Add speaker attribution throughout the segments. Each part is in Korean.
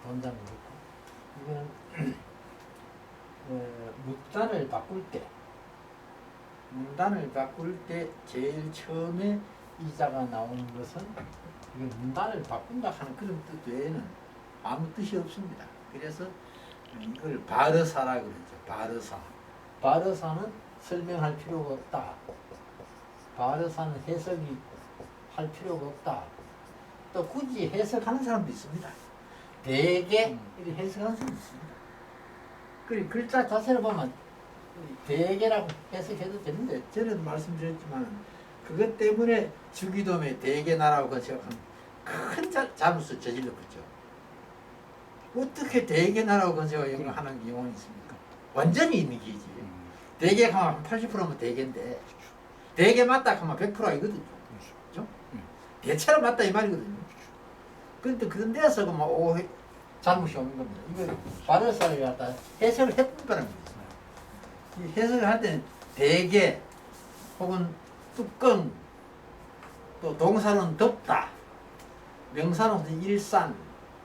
Speaker 1: 본단이 있고, 이거는 문단을 바꿀 때 제일 처음에 이자가 나오는 것은 이건 문단을 바꾼다 하는 그런 뜻 외에는 아무 뜻이 없습니다. 그래서 이걸 바르사라 그러죠. 바르사. 바르사는 설명할 필요가 없다. 바르사는 해석이 할 필요가 없다. 또 굳이 해석하는 사람도 있습니다. 대개 이렇게 해석하는 사람도 있습니다. 그리고 글자 자체를 보면 대개라고 해석해도 되는데, 저는 말씀드렸지만 그것 때문에 주기도에 대개나라고 건축한 큰 잘못을 저질렀겠죠. 어떻게 대개나라고 건축하는 경우는 있습니까? 완전히 있는 기지. 대개가 한 80%면 대개인데, 대개 맞다 하면 100% 아니거든요. 그렇죠? 대체로 맞다 이 말이거든요. 그런데 그런 데서 막 오해, 잘못이 오는 겁니다. 이거 바르사를 갖다 해석을 했던 거라는 거죠. 이 해석을 할 때는 대개 혹은 뚜껑, 또 동사는 덮다, 명사는 일산,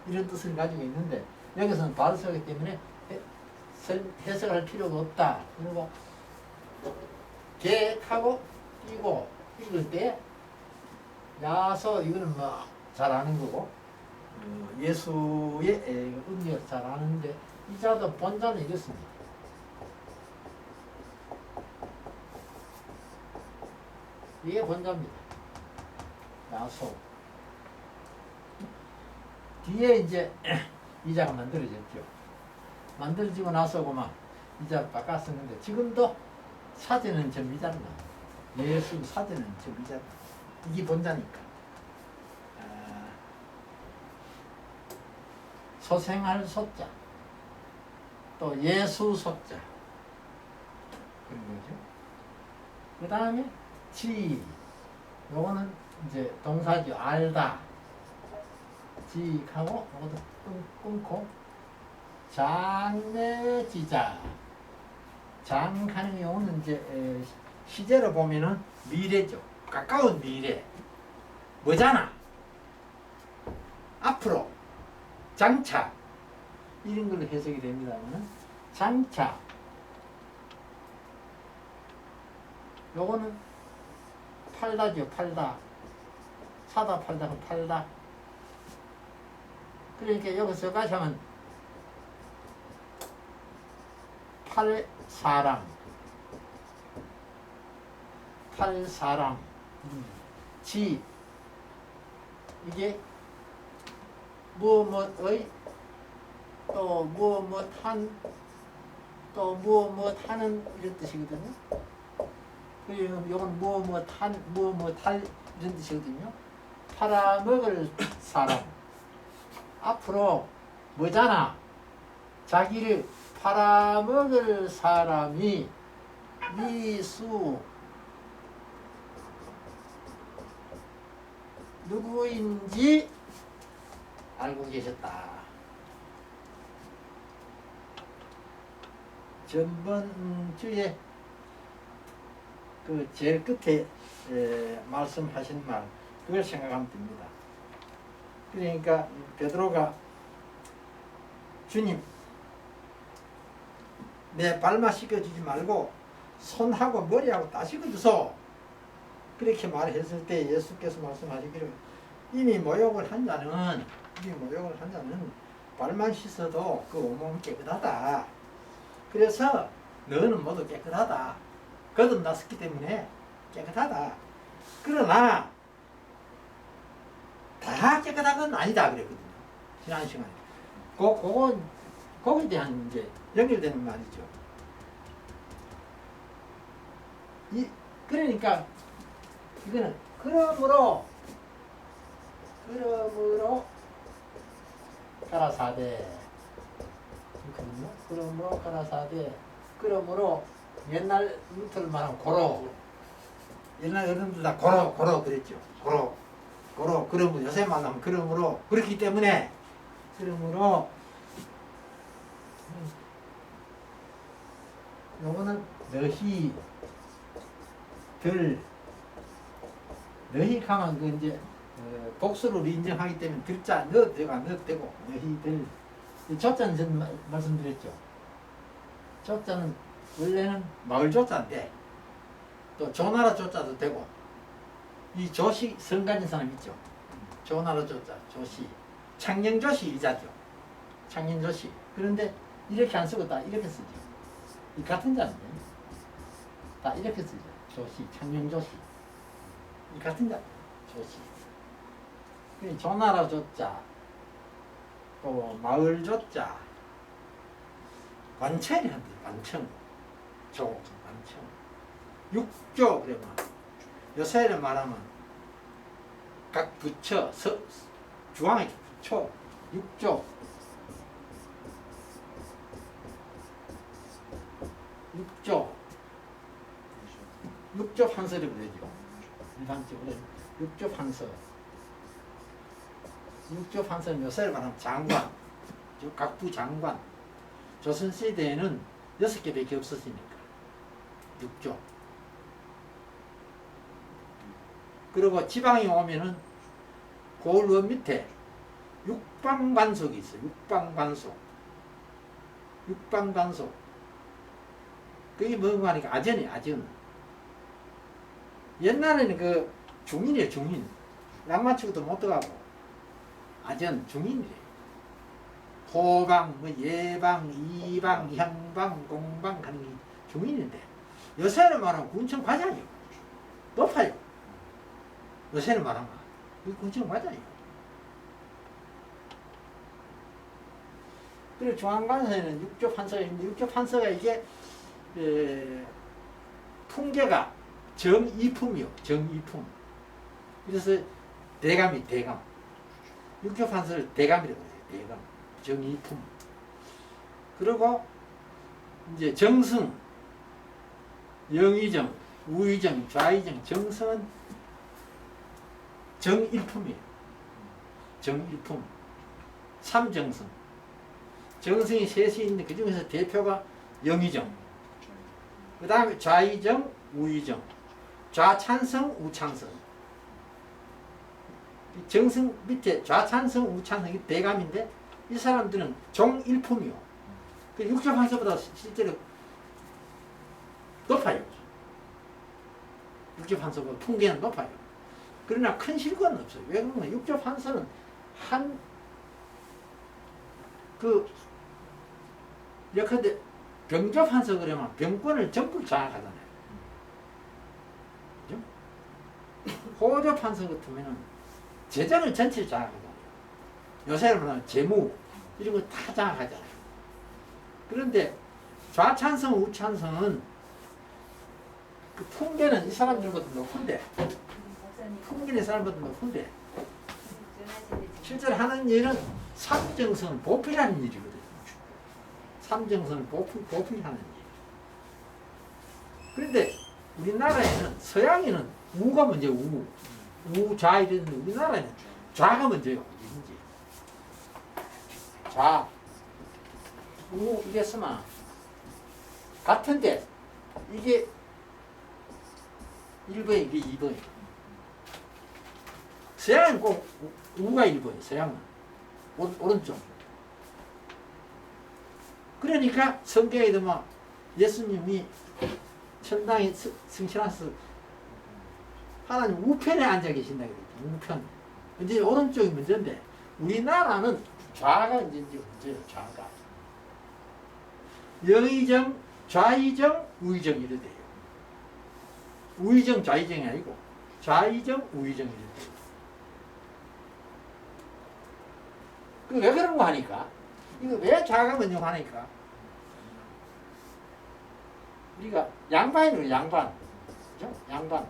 Speaker 1: 이런 뜻을 가지고 있는데, 여기서는 바르사이기 때문에 해석할 필요가 없다. 그리고 계획하고 띄고 읽을 때 야서, 이거는 뭐 잘 아는 거고, 예수의 의미를 잘 아는데, 이자도 본자는 이렇습니다. 이게 본자입니다. 야소. 뒤에 이제 이자가 만들어졌죠. 만들어지고 나서 그만 이자를 바꿨었는데, 지금도 사제는 저 이자를 나와요. 예수 사제는 저 이자를 나와요. 이게 본자니까. 소생할 소자, 또 예수 소자, 그런 거죠. 그 다음에 지, 요거는 이제 동사죠. 알다. 지하고 요것도 끊고, 장래지자. 장하는 경우는 이제 시제로 보면은 미래죠. 가까운 미래. 뭐잖아. 앞으로. 장차. 이런 걸로 해석이 됩니다만은, 장차. 요거는 팔다죠. 팔다. 사다 팔다 그 팔다. 그러니까 여기서까지 하면 팔 사람, 팔 사람, 지, 이게 무엇의, 또 무엇한, 또 무엇하는, 이런 뜻이거든요. 그리고 이건 무엇할, 이런 뜻이거든요. 팔아먹을 사람. 앞으로 뭐잖아. 자기를 팔아먹을 사람이 미수 누구인지 알고 계셨다. 전번 주에 그 제일 끝에 말씀하신 말, 그걸 생각하면 됩니다. 그러니까 베드로가 주님, 내 발만 씻겨주지 말고 손하고 머리하고 다 씻어주소, 그렇게 말했을 때 예수께서 말씀하시기를, 이미 모욕을 한 자는 발만 씻어도 그 온몸은 깨끗하다. 그래서 너는 모두 깨끗하다. 거듭났었기 때문에 깨끗하다. 그러나 다 깨끗한 건 아니다 그랬거든요. 지난 시간에. 거기에 대한 이제 연결되는 말이죠. 그러니까 이거는 그러므로 가라사대. 그러므로 가라사대. 그러므로 옛날 루터를 말하면 고로. 옛날 어른들 다 고로 그랬죠. 고로. 그러므로 요새 만나면 그러므로. 그렇기 때문에 그러므로 요거는 너희 가면 그 이제 복수를 인정하기 때문에 들자 넣어도 되고 너희들 이 조자는 전 말씀드렸죠. 조자는 원래는 마을 조자인데 또 조나라 조자도 되고 이 조시 성 가진 사람 있죠. 조나라 조자, 조시, 창녕조시 이자죠. 창녕조시. 그런데 이렇게 안 쓰고 다 이렇게 쓰죠. 이 같은 자인데 다 이렇게 쓰죠. 조시, 창녕조시. 이 같은 자, 조시. 조나라 조자, 또 마을 조자, 관청이란다. 관청, 조, 관청. 육조 그러면 요새를 말하면 각 부처, 중앙에 부처, 육조. 육조 판서라고 그러죠. 일반적으로 육조 판서. 육조 판서는 요새를 말하면 장관, 각부 장관. 조선시대에는 6개밖에 없었으니까 육조. 그리고 지방에 오면은 고을원 밑에 육방관속이 있어요. 육방관속. 그게 뭔가 하니까 아전이에요. 아전. 옛날에는 그 중인이에요. 중인. 랑맞추고도 못 들어가고 아전 중인이래요. 호방, 뭐 예방, 이방, 향방, 공방 하는 게 중인인데 요새는 말하면 군청 과장이에요. 높아요. 요새는 말하면 이 군청 과장이에요. 그리고 중앙관서에는 육조 판서가 있는데 육조 판서가 이게 풍계가 정이품이요. 정이품. 그래서 대감. 육조 판서를 대감이라고 해요. 대감. 정이품. 그리고 이제 정승, 영의정, 우의정, 좌의정, 정승은 정일품이에요. 정일품. 삼정승. 정승이 셋이 있는데 그 중에서 대표가 영의정. 그 다음에 좌의정, 우의정. 좌찬성, 우찬성. 정승 밑에 좌찬성, 우찬성이 대감인데 이 사람들은 종일품이요. 그 육조판서보다 실제로 높아요. 육조판서보다 풍계는 높아요. 그러나 큰 실권은 없어요. 왜 그러면 육조판서는 예컨대 병조판서 그러면 병권을 전부 장악하잖아요. 그죠? 호조판서 같으면은 재정을 전체를 장악하잖아요. 요새는 말하면 재무 이런 거 다 장악하잖아요. 그런데 좌찬성, 우찬성은 그 풍계는 이 사람들보다 높은데 풍계는 이 사람보다 높은데 실제로 하는 일은 삼정성 보필하는 일이거든요. 삼정성을 보필하는 일. 그런데 우리나라에는 서양에는 우가 먼저 우좌 이랬는데 우리나라에는 좌가 먼저요. 좌, 우 이게 쓰면 같은데 이게 1번 이게 2번. 서양은 꼭 우가 1번이에요. 서양은 오른쪽. 그러니까 성경에도 막 예수님이 천당에 승천하셔서 하나님 우편에 앉아 계신다 그랬죠. 우편. 이제 오른쪽이 문제인데 우리나라는 좌가 이제 문제예요. 좌가. 영의정, 좌의정, 우의정 이래 돼요. 우의정, 좌의정이 아니고 좌의정, 우의정 이래 돼요. 그 왜 그런 거 하니까? 이거 왜 좌가 먼저 하니까? 우리가 양반이에요. 양반. 그죠? 양반.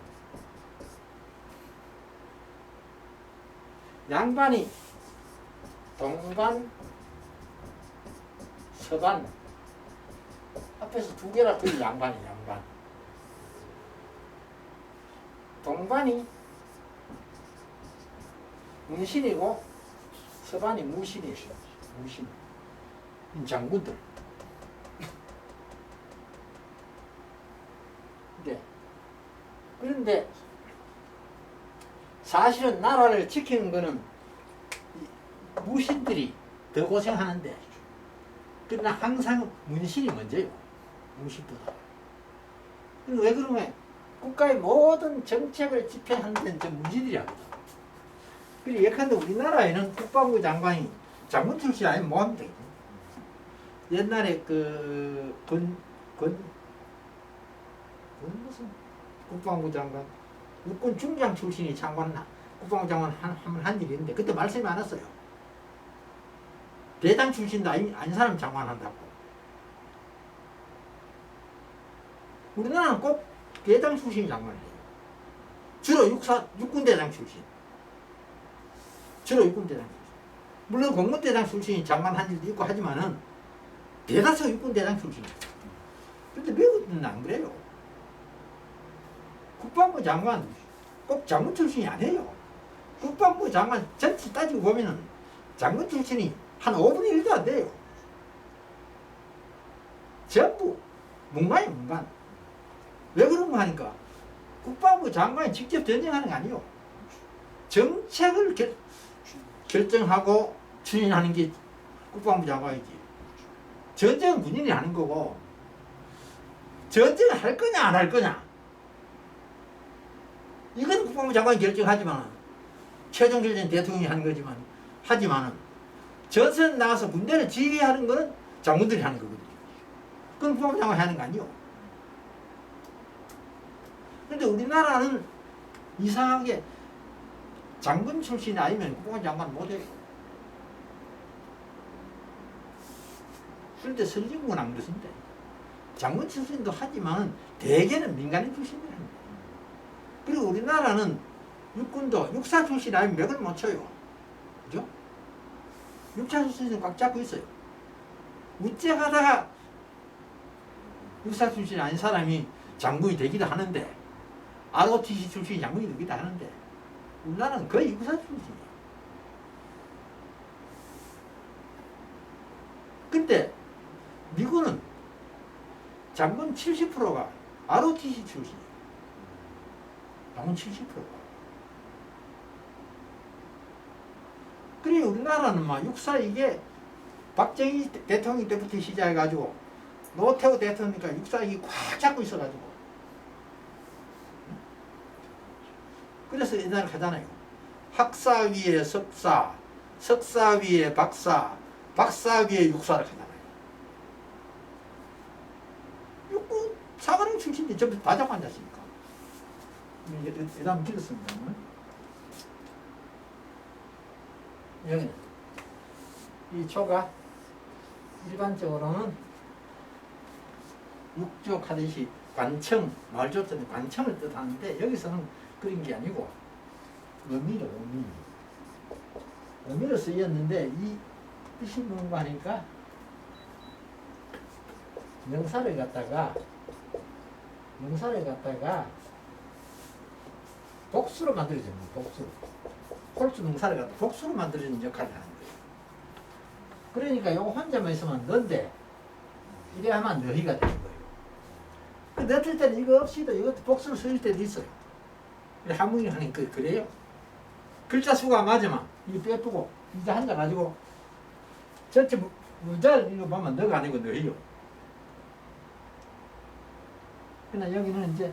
Speaker 1: 양반이 동반, 서반 앞에서 두 개라 그게 양반이에요. 양반. 동반이 문신이고 서반이 무신이에요. 무신. 장군들. 네. 그런데 사실은 나라를 지키는 거는 무신들이 더 고생하는데 그러나 항상 문실이 먼저요. 공식보다. 왜 그러면 국가의 모든 정책을 집행하는 데는 저 문실들이 하거든. 그리고 예컨대 우리나라에는 국방부 장관이 장군 출신 아니면 뭐 하면 되겠니? 옛날에 무슨 국방부 장관, 육군 중장 출신이 장관나 국방부 장관 한 일이 있는데 그때 말씀이 많았어요. 대장 출신도 아닌 사람 장관한다고. 우리나라는 꼭 대장 출신이 장관을 해요. 주로 육군 대장 출신. 주로 육군 대장 출신. 물론 공군 대장 출신이 장관한 일도 있고 하지만은 대다수 육군 대장 출신이에요. 그런데 미국은 안 그래요. 국방부 장관 꼭 장군 출신이 아니에요. 국방부 장관 전체 따지고 보면은 장군 출신이 한 5분의 1도 안 돼요. 전부 문관이에요, 문관. 왜 그런가 하니까 국방부 장관이 직접 전쟁하는 게 아니에요. 정책을 결정하고 추진하는 게 국방부 장관이지. 전쟁은 군인이 하는 거고 전쟁을 할 거냐 안 할 거냐 이건 국방부 장관이 결정하지만 최종 결정은 대통령이 하는 거지만 하지만은 전선 나가서 군대를 지휘하는 거는 장군들이 하는 거거든요. 그건 국방부 장관이 하는 거 아니에요. 그런데 우리나라는 이상하게 장군 출신이 아니면 국방부 장관 못해요. 그런데 선진국은 안 그렇습니다. 장군 출신도 하지만 대개는 민간인 출신이라는 거예요. 그리고 우리나라는 육군도 육사 출신 아니면 맥을 못 쳐요. 그죠? 육사 출신은 꽉 잡고 있어요. 우째하다가 육사 출신이 아닌 사람이 장군이 되기도 하는데 ROTC 출신이 장군이 되기도 하는데 우리나라는 거의 육사 출신이에요. 근데 미국은 장군 70%가 ROTC 출신이에요. 장군 70%가. 그래 우리나라는 막 육사 이게 박정희 대통령 때부터 시작해가지고 노태우 대통령이니까 육사 이게 꽉 잡고 있어가지고 그래서 옛날에 하잖아요. 학사 위에 석사, 석사 위에 박사, 박사 위에 육사를 하잖아요. 육군 사관원 출신이 전부 다 잡고 앉았으니까. 예담 길었습니다. 여기는 이 초가 일반적으로는 육족 하듯이 관청, 말조자는 관청을 뜻하는데 여기서는 그런 게 아니고 의미로 의미로 쓰였는데 이 뜻이 뭔가 하니까 명사를 갖다가 복수로 만들어지는 거예요. 복수로. 홀수 명사를 갖다 복수로 만들어지는 역할을 하는 거예요. 그러니까 이거 혼자만 있으면 너인데 이래 하면 너희가 되는 거예요. 그 넣을 때는 이거 없이도 이것도 복수를 쓸 때도 있어요. 한문이 하는 그래요. 글자 수가 맞으면 이거 빼쁘고 이제 한자 가지고 전체 문자를 이거 보면 너가 아니고 너희요. 그러나 여기는 이제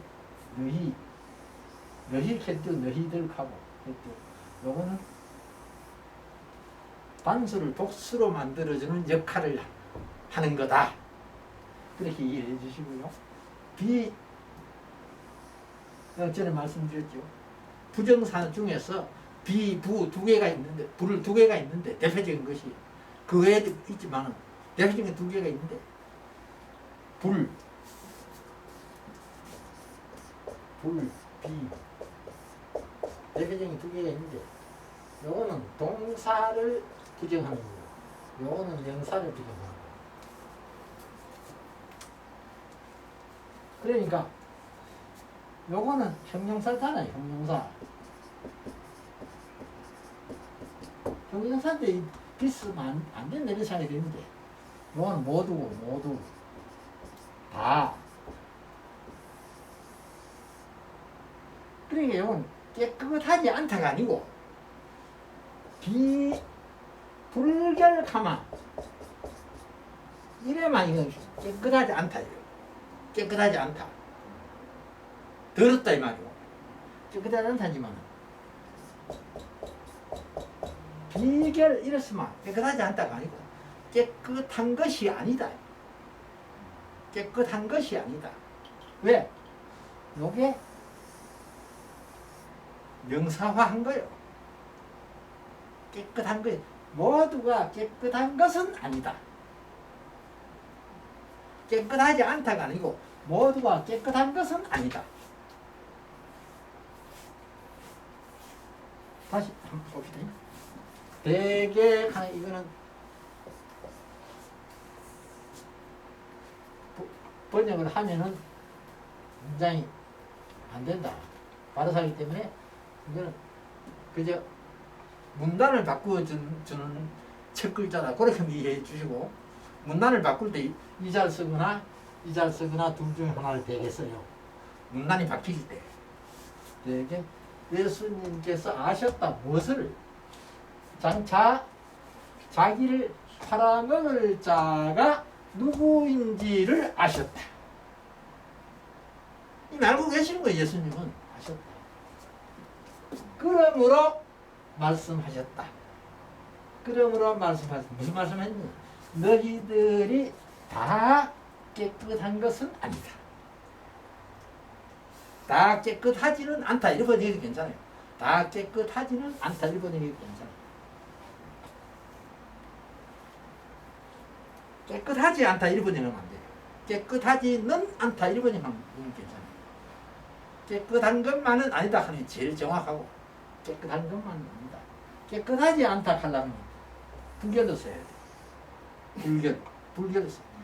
Speaker 1: 너희 캐릭터 너희들 하고 요거는 단수를 복수로 만들어주는 역할을 하는 거다. 그렇게 이해해 주시고요. 전에 말씀드렸죠. 부정사 중에서 비, 부 두 개가 있는데, 부를 두 개가 있는데, 대표적인 것이, 그 외에도 있지만, 대표적인 두 개가 있는데, 비. 대표적인 두 개가 있는데, 요거는 동사를 부정하는 거예요. 요거는 명사를 부정하는 거예요. 그러니까, 요거는 형용사잖아요, 형용사. 형용사인데 비슷하면 안 된다 이런 생각이 드는데 요거는 모두 다. 그러니까 요건 깨끗하지 않다가 아니고 불결하면 이래만 이건 깨끗하지 않다 이거. 깨끗하지 않다. 더럽다 이 말이고. 깨끗하지 않다지만 비결 이랬으면 깨끗하지 않다가 아니고 깨끗한 것이 아니다. 깨끗한 것이 아니다. 왜? 요게 명사화한 거예요. 깨끗한 것, 모두가 깨끗한 것은 아니다. 깨끗하지 않다가 아니고 모두가 깨끗한 것은 아니다. 다시 한번 봅시다. 대개 이거는 번역을 하면은 문장이 안 된다. 바르사기 때문에 이거는 그저 문단을 바꾸어 주는 첫 글자다. 그렇게 이해해 주시고 문단을 바꿀 때 이 잘 쓰거나 이 잘 쓰거나 둘 중에 하나를 대개 써요. 문단이 바뀔 때. 대개 예수님께서 아셨다. 무엇을? 장차 자기를 팔아먹을 자가 누구인지를 아셨다. 이미 알고 계시는 거예요. 예수님은 아셨다. 그러므로 말씀하셨다. 그러므로 말씀하셨다. 무슨 말씀했냐? 너희들이 다 깨끗한 것은 아니다. 다 깨끗하지는 않다. 이렇게 번역해도 괜찮아요. 다 깨끗하지는 않다. 이렇게 번역해도 괜찮아요. 깨끗하지 않다. 이렇게 번역하면 안 돼요. 깨끗하지는 않다. 이렇게 번역하면 괜찮아요. 깨끗한 것만은 아니다 하는 게 제일 정확하고 깨끗한 것만은 아니다. 깨끗하지 않다 하려면 불결로 써야 돼. 불결로 써야 돼.